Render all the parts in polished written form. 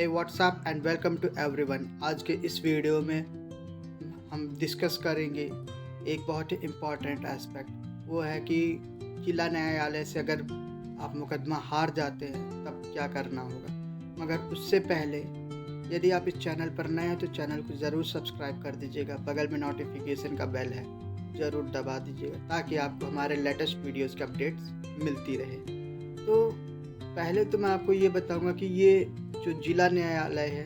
WhatsApp and welcome to everyone. आज के इस वीडियो में हम डिस्कस करेंगे एक बहुत ही इम्पॉर्टेंट एस्पेक्ट। वो है कि जिला न्यायालय से अगर आप मुकदमा हार जाते हैं तब क्या करना होगा। मगर उससे पहले यदि आप इस चैनल पर नए हैं तो चैनल को ज़रूर सब्सक्राइब कर दीजिएगा। बगल में नोटिफिकेशन का बेल है, ज़रूर दबा दीजिएगा ताकि आपको हमारे लेटेस्ट वीडियोज़ की अपडेट्स मिलती रहे। तो पहले तो मैं आपको ये बताऊंगा कि ये जो जिला न्यायालय है,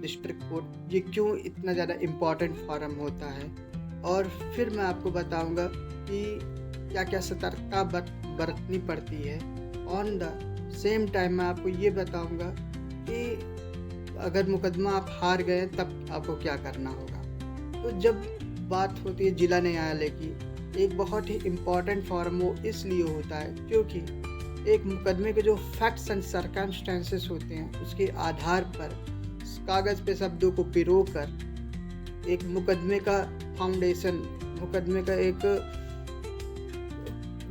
डिस्ट्रिक्ट कोर्ट, ये क्यों इतना ज़्यादा इम्पॉर्टेंट फॉरम होता है, और फिर मैं आपको बताऊंगा कि क्या क्या सतर्कता बरतनी पड़ती है। ऑन द सेम टाइम मैं आपको ये बताऊंगा कि अगर मुकदमा आप हार गए तब आपको क्या करना होगा। तो जब बात होती है जिला न्यायालय की, एक बहुत ही इम्पॉर्टेंट फॉरम वो इसलिए होता है क्योंकि एक मुकदमे के जो फैक्ट्स एंड सर्कमस्टेंसेस होते हैं उसके आधार पर कागज़ पे शब्दों को पिरो कर एक मुकदमे का फाउंडेशन, मुकदमे का एक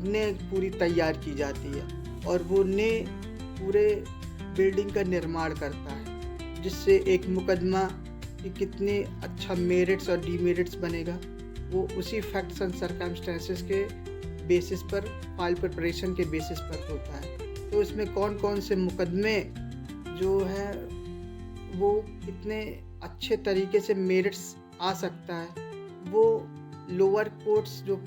ने पूरी तैयार की जाती है और वो ने पूरे बिल्डिंग का निर्माण करता है, जिससे एक मुकदमा कि कितने अच्छा मेरिट्स और डीमेरिट्स बनेगा वो उसी फैक्ट्स एंड सर्कमस्टेंसेस के बेसिस पर, फाइल प्रिपरेशन के बेसिस पर होता है। तो इसमें कौन कौन से मुकदमे जो है वो कितने अच्छे तरीके से मेरिट्स आ सकता है, वो लोअर कोर्ट्स जो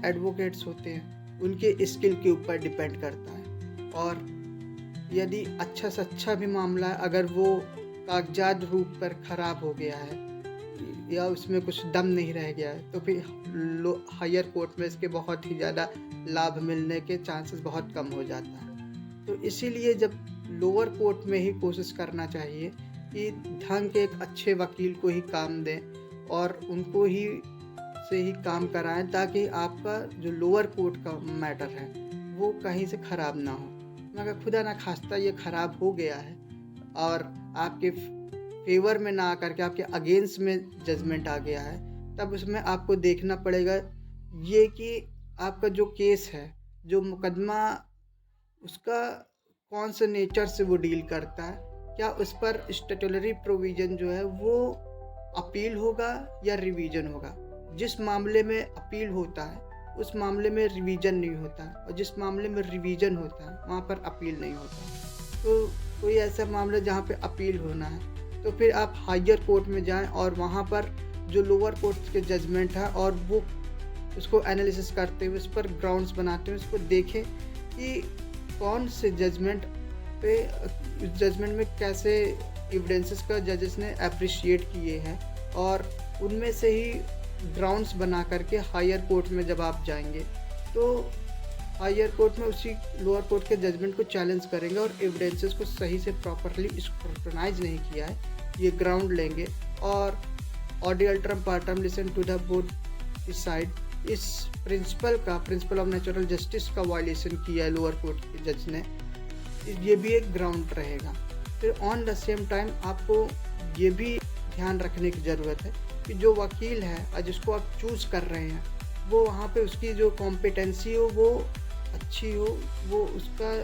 एडवोकेट्स होते हैं उनके स्किल के ऊपर डिपेंड करता है। और यदि अच्छा से अच्छा भी मामला है, अगर वो कागजात रूप पर ख़राब हो गया है या उसमें कुछ दम नहीं रह गया है, तो फिर हायर कोर्ट में इसके बहुत ही ज़्यादा लाभ मिलने के चांसेस बहुत कम हो जाता है। तो इसीलिए जब लोअर कोर्ट में ही कोशिश करना चाहिए कि ढंग के एक अच्छे वकील को ही काम दें और उनको ही से ही काम कराएं, ताकि आपका जो लोअर कोर्ट का मैटर है वो कहीं से ख़राब ना हो। मगर खुदा ना खास्ता ये ख़राब हो गया है और आपके फेवर में ना आकर के आपके अगेंस्ट में जजमेंट आ गया है, तब उसमें आपको देखना पड़ेगा ये कि आपका जो केस है, जो मुकदमा, उसका कौन से नेचर से वो डील करता है। क्या उस पर स्टैट्यूटरी प्रोविज़न जो है वो अपील होगा या रिवीजन होगा। जिस मामले में अपील होता है उस मामले में रिवीजन नहीं होता है, और जिस मामले में रिवीजन होता है वहाँ पर अपील नहीं होता। तो कोई ऐसा मामला जहाँ पे अपील होना है तो फिर आप हायर कोर्ट में जाएं और वहाँ पर जो लोअर कोर्ट के जजमेंट है और वो उसको एनालिसिस करते हुए, उस पर ग्राउंड्स बनाते हुए उसको देखें कि कौन से जजमेंट पे, उस जजमेंट में कैसे एविडेंसेस का जजेस ने अप्रिशिएट किए हैं, और उनमें से ही ग्राउंड्स बना करके हायर कोर्ट में जब आप जाएंगे तो हायर कोर्ट में उसी लोअर कोर्ट के जजमेंट को चैलेंज करेंगे और एविडेंसेस को सही से प्रॉपरली स्क्रूटनाइज नहीं किया है ये ग्राउंड लेंगे और ऑडी अल्ट्रम पार्टम listen to the board decide, इस प्रिंसिपल ऑफ नेचुरल जस्टिस का वायलेशन किया है लोअर कोर्ट के जज ने, ये भी एक ग्राउंड रहेगा। फिर ऑन द सेम टाइम आपको ये भी ध्यान रखने की ज़रूरत है कि जो वकील है और जिसको आप चूज़ कर रहे हैं वो वहाँ पे उसकी जो कॉम्पिटेंसी हो वो अच्छी हो, वो उसका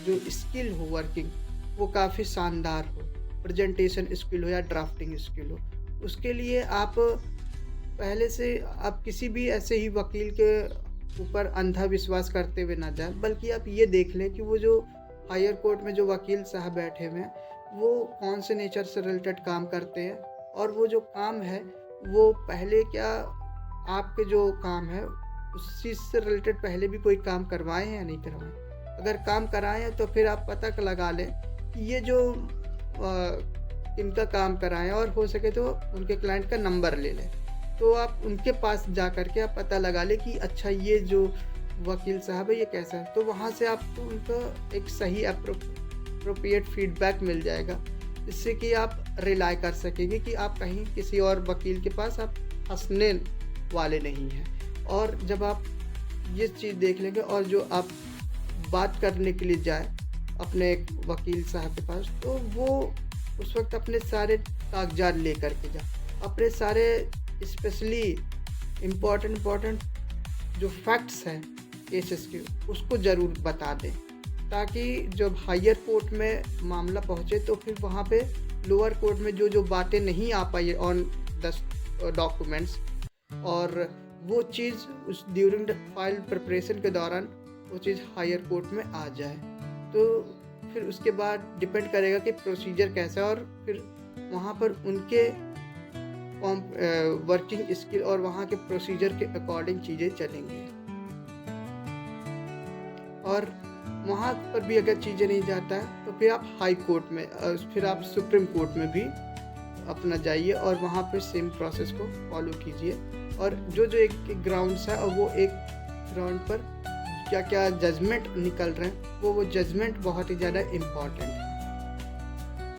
जो स्किल हो वर्किंग वो काफ़ी शानदार हो, प्रेजेंटेशन स्किल हो या ड्राफ्टिंग स्किल हो। उसके लिए आप पहले से आप किसी भी ऐसे ही वकील के ऊपर अंधा विश्वास करते हुए ना जाए, बल्कि आप ये देख लें कि वो जो हायर कोर्ट में जो वकील साहब बैठे हुए हैं वो कौन से नेचर से रिलेटेड काम करते हैं, और वो जो काम है वो पहले क्या आपके जो काम है उस चीज़ से रिलेटेड पहले भी कोई काम करवाए हैं या नहीं करवाए। अगर काम कराए हैं तो फिर आप पता लगा लें कि ये जो इनका काम कराएं, और हो सके तो उनके क्लाइंट का नंबर ले लें, तो आप उनके पास जा कर के आप पता लगा लें कि अच्छा ये जो वकील साहब है ये कैसा है। तो वहाँ से आपको उनका एक सही अप्रोप्रिएट फीडबैक मिल जाएगा, जिससे कि आप रिलाई कर सकेंगे कि आप कहीं किसी और वकील के पास आप फंसने वाले नहीं हैं। और जब आप ये चीज़ देख लेंगे और जो आप बात करने के लिए जाए अपने एक वकील साहब के पास, तो वो उस वक्त अपने सारे कागजात ले कर के जाए, अपने सारे स्पेशली इम्पॉर्टेंट जो फैक्ट्स हैं केसेस के उसको ज़रूर बता दें, ताकि जब हायर कोर्ट में मामला पहुँचे तो फिर वहाँ पे लोअर कोर्ट में जो बातें नहीं आ पाई ऑन द डॉक्यूमेंट्स, और वो चीज़ उस ड्यूरिंग द फाइल प्रिपरेशन के दौरान वो चीज़ हायर कोर्ट में आ जाए। तो फिर उसके बाद डिपेंड करेगा कि प्रोसीजर कैसा है, और फिर वहाँ पर उनके वर्किंग स्किल और वहाँ के प्रोसीजर के अकॉर्डिंग चीज़ें चलेंगी। और वहाँ पर भी अगर चीज़ें नहीं जाता है तो फिर आप हाई कोर्ट में, फिर आप सुप्रीम कोर्ट में भी अपना जाइए और वहाँ पे सेम प्रोसेस को फॉलो कीजिए। और जो एक ग्राउंड्स है और वो एक ग्राउंड पर क्या क्या जजमेंट निकल रहे हैं, वो जजमेंट बहुत ही ज़्यादा इम्पॉर्टेंट है।